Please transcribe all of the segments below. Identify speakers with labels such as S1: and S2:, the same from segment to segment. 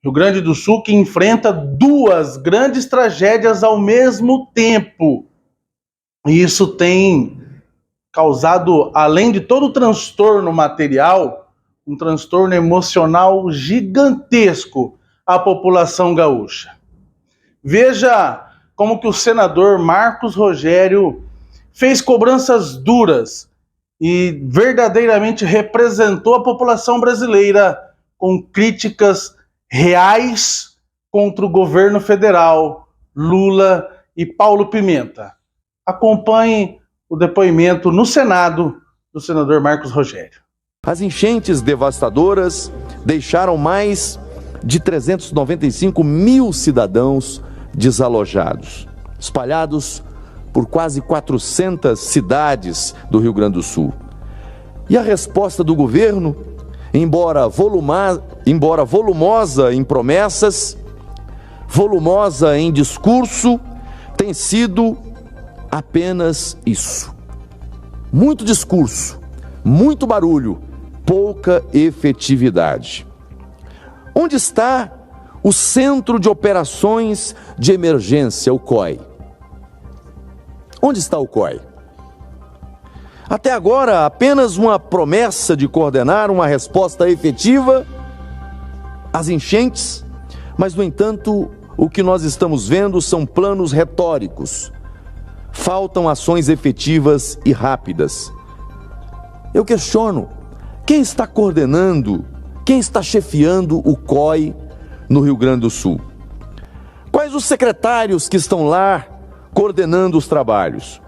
S1: Rio Grande do Sul que enfrenta duas grandes tragédias ao mesmo tempo. E isso tem causado, além de todo o transtorno material, um transtorno emocional gigantesco à população gaúcha. Veja como que o senador Marcos Rogério fez cobranças duras e verdadeiramente representou a população brasileira com críticas reais contra o governo federal, Lula e Paulo Pimenta. Acompanhe o depoimento no Senado do senador Marcos Rogério.
S2: As enchentes devastadoras deixaram mais de 395 mil cidadãos desalojados, espalhados por quase 400 cidades do Rio Grande do Sul. E a resposta do governo, embora volumosa em promessas, volumosa em discurso, tem sido apenas isso. Muito discurso, muito barulho, pouca efetividade. Onde está o Centro de Operações de Emergência, o COI? Onde está o COI? Até agora, apenas uma promessa de coordenar uma resposta efetiva às enchentes, mas, no entanto, o que nós estamos vendo são planos retóricos. Faltam ações efetivas e rápidas. Eu questiono, quem está coordenando, quem está chefiando o COI no Rio Grande do Sul? Quais os secretários que estão lá coordenando os trabalhos?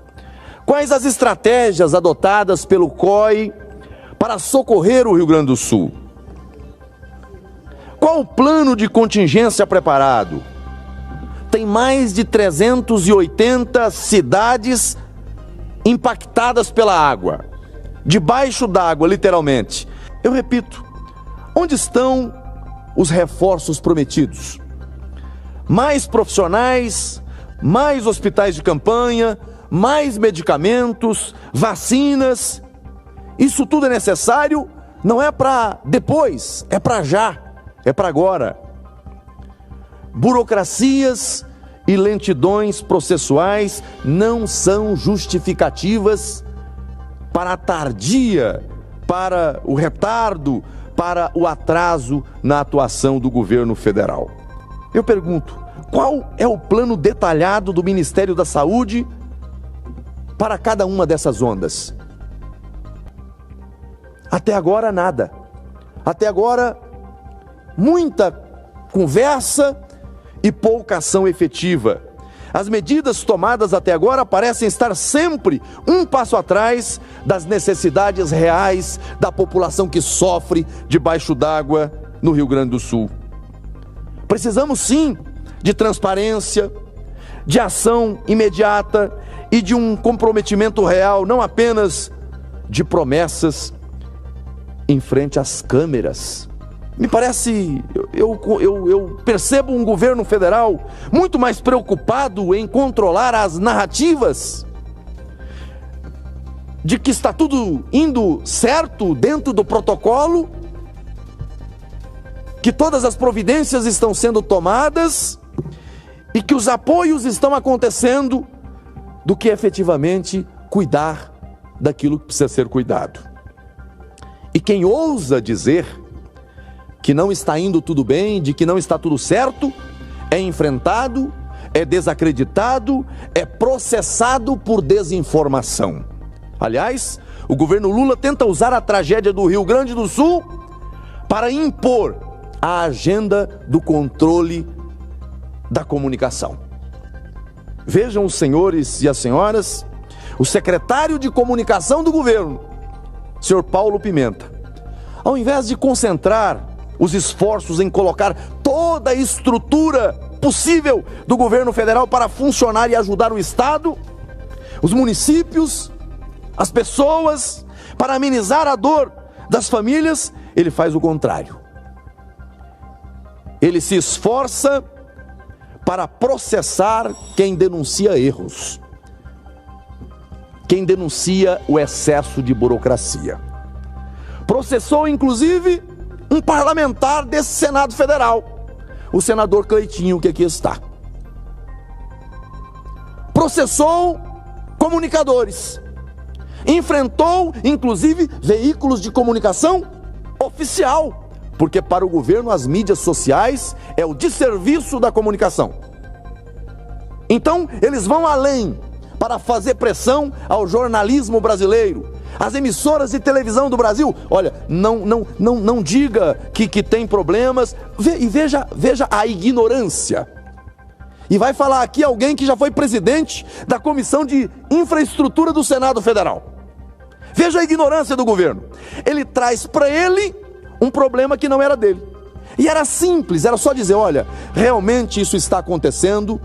S2: Quais as estratégias adotadas pelo COI para socorrer o Rio Grande do Sul? Qual o plano de contingência preparado? Tem mais de 380 cidades impactadas pela água, debaixo d'água, literalmente. Eu repito, onde estão os reforços prometidos? Mais profissionais, mais hospitais de campanha, mais medicamentos, vacinas. Isso tudo é necessário, não é para depois, é para já, é para agora. Burocracias e lentidões processuais não são justificativas para a tardia, para o retardo, para o atraso na atuação do governo federal. Eu pergunto, qual é o plano detalhado do Ministério da Saúde para cada uma dessas ondas? Até agora, nada. Até agora, muita conversa e pouca ação efetiva. As medidas tomadas até agora parecem estar sempre um passo atrás das necessidades reais da população que sofre debaixo d'água no Rio Grande do Sul. Precisamos sim de transparência, de ação imediata e de um comprometimento real, não apenas de promessas em frente às câmeras. Me parece, eu percebo um governo federal muito mais preocupado em controlar as narrativas de que está tudo indo certo dentro do protocolo, que todas as providências estão sendo tomadas e que os apoios estão acontecendo, do que efetivamente cuidar daquilo que precisa ser cuidado. E quem ousa dizer que não está indo tudo bem, de que não está tudo certo, é enfrentado, é desacreditado, é processado por desinformação. Aliás, o governo Lula tenta usar a tragédia do Rio Grande do Sul para impor a agenda do controle da comunicação. Vejam os senhores e as senhoras, o secretário de comunicação do governo, senhor Paulo Pimenta, ao invés de concentrar os esforços em colocar toda a estrutura possível do governo federal para funcionar e ajudar o Estado, os municípios, as pessoas, para amenizar a dor das famílias, ele faz o contrário. Ele se esforça para processar quem denuncia erros, quem denuncia o excesso de burocracia. Processou, inclusive, um parlamentar desse Senado Federal, o senador Cleitinho, que aqui está. Processou comunicadores, enfrentou inclusive veículos de comunicação oficial, porque para o governo as mídias sociais é o desserviço da comunicação. Então eles vão além para fazer pressão ao jornalismo brasileiro, às emissoras de televisão do Brasil. Olha, não diga que tem problemas, e veja a ignorância. E vai falar aqui alguém que já foi presidente da Comissão de Infraestrutura do Senado Federal. Veja a ignorância do governo. Ele traz para ele um problema que não era dele. E era simples, era só dizer, olha, realmente isso está acontecendo,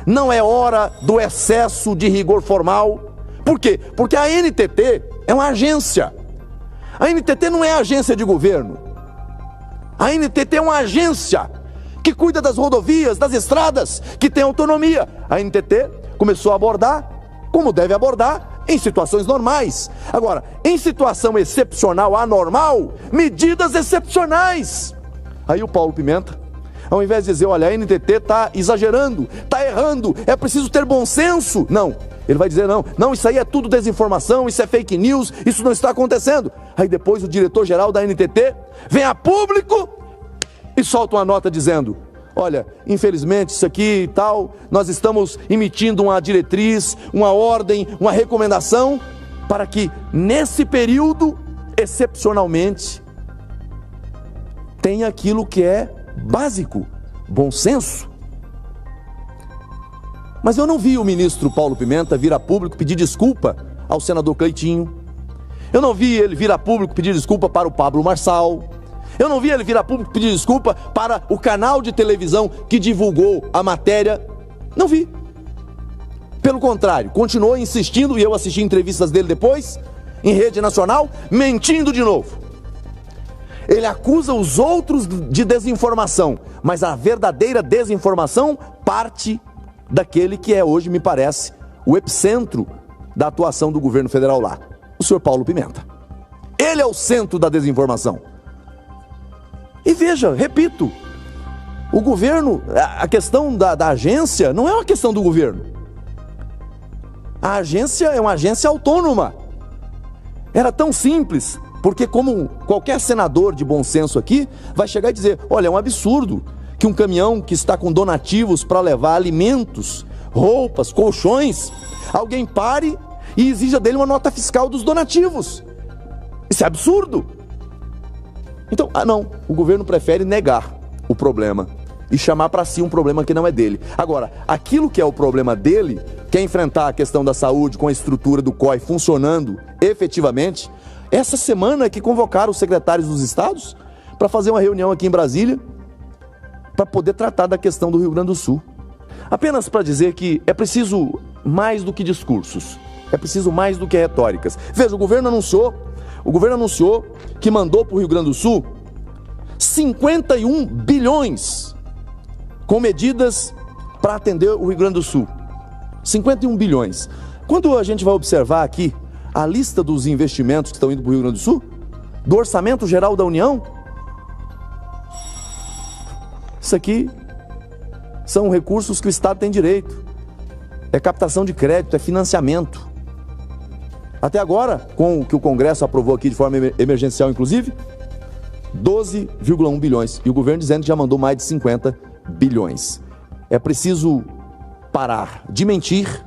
S2: não é hora do excesso de rigor formal. Por quê? Porque a NTT é uma agência. A NTT não é agência de governo. A NTT é uma agência que cuida das rodovias, das estradas, que tem autonomia. A NTT começou a abordar como deve abordar em situações normais. Agora, em situação excepcional, anormal, medidas excepcionais. Aí o Paulo Pimenta, ao invés de dizer, olha, a NTT está exagerando, está errando, é preciso ter bom senso. Não, ele vai dizer, não, isso aí é tudo desinformação, isso é fake news, isso não está acontecendo. Aí depois o diretor-geral da NTT vem a público e solta uma nota dizendo, olha, infelizmente isso aqui e tal, nós estamos emitindo uma diretriz, uma ordem, uma recomendação, para que nesse período, excepcionalmente, tenha aquilo que é básico, bom senso. Mas eu não vi o ministro Paulo Pimenta vir a público pedir desculpa ao senador Cleitinho. Eu não vi ele vir a público pedir desculpa para o Pablo Marçal. Eu não vi ele vir a público pedir desculpa para o canal de televisão que divulgou a matéria. Não vi. Pelo contrário, continuou insistindo, e eu assisti entrevistas dele depois, em rede nacional, mentindo de novo. Ele acusa os outros de desinformação, mas a verdadeira desinformação parte daquele que é hoje, me parece, o epicentro da atuação do governo federal lá, o senhor Paulo Pimenta. Ele é o centro da desinformação. E veja, repito, o governo, a questão da agência não é uma questão do governo. A agência é uma agência autônoma. Era tão simples, porque como qualquer senador de bom senso aqui vai chegar e dizer, olha, é um absurdo que um caminhão que está com donativos para levar alimentos, roupas, colchões, alguém pare e exija dele uma nota fiscal dos donativos. Isso é absurdo. Então, não, o governo prefere negar o problema e chamar para si um problema que não é dele. Agora, aquilo que é o problema dele, que é enfrentar a questão da saúde com a estrutura do COI funcionando efetivamente, essa semana que convocaram os secretários dos estados para fazer uma reunião aqui em Brasília para poder tratar da questão do Rio Grande do Sul. Apenas para dizer que é preciso mais do que discursos, é preciso mais do que retóricas. Veja, o governo anunciou que mandou para o Rio Grande do Sul 51 bilhões com medidas para atender o Rio Grande do Sul. 51 bilhões. Quando a gente vai observar aqui a lista dos investimentos que estão indo para o Rio Grande do Sul, do Orçamento Geral da União, isso aqui são recursos que o Estado tem direito. É captação de crédito, é financiamento. Até agora, com o que o Congresso aprovou aqui de forma emergencial, inclusive, 12,1 bilhões. E o governo dizendo que já mandou mais de 50 bilhões. É preciso parar de mentir,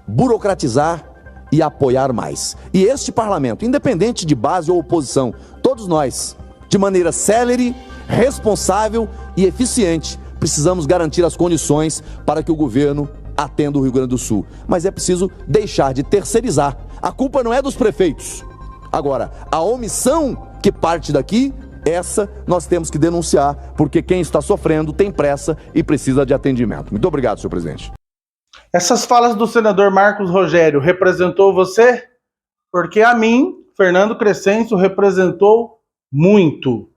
S2: burocratizar e apoiar mais. E este parlamento, independente de base ou oposição, todos nós, de maneira célere, responsável e eficiente, precisamos garantir as condições para que o governo atenda o Rio Grande do Sul. Mas é preciso deixar de terceirizar. A culpa não é dos prefeitos. Agora, a omissão que parte daqui, essa nós temos que denunciar, porque quem está sofrendo tem pressa e precisa de atendimento. Muito obrigado, senhor presidente.
S1: Essas falas do senador Marcos Rogério representou você? Porque a mim, Fernando Crescencio, representou muito.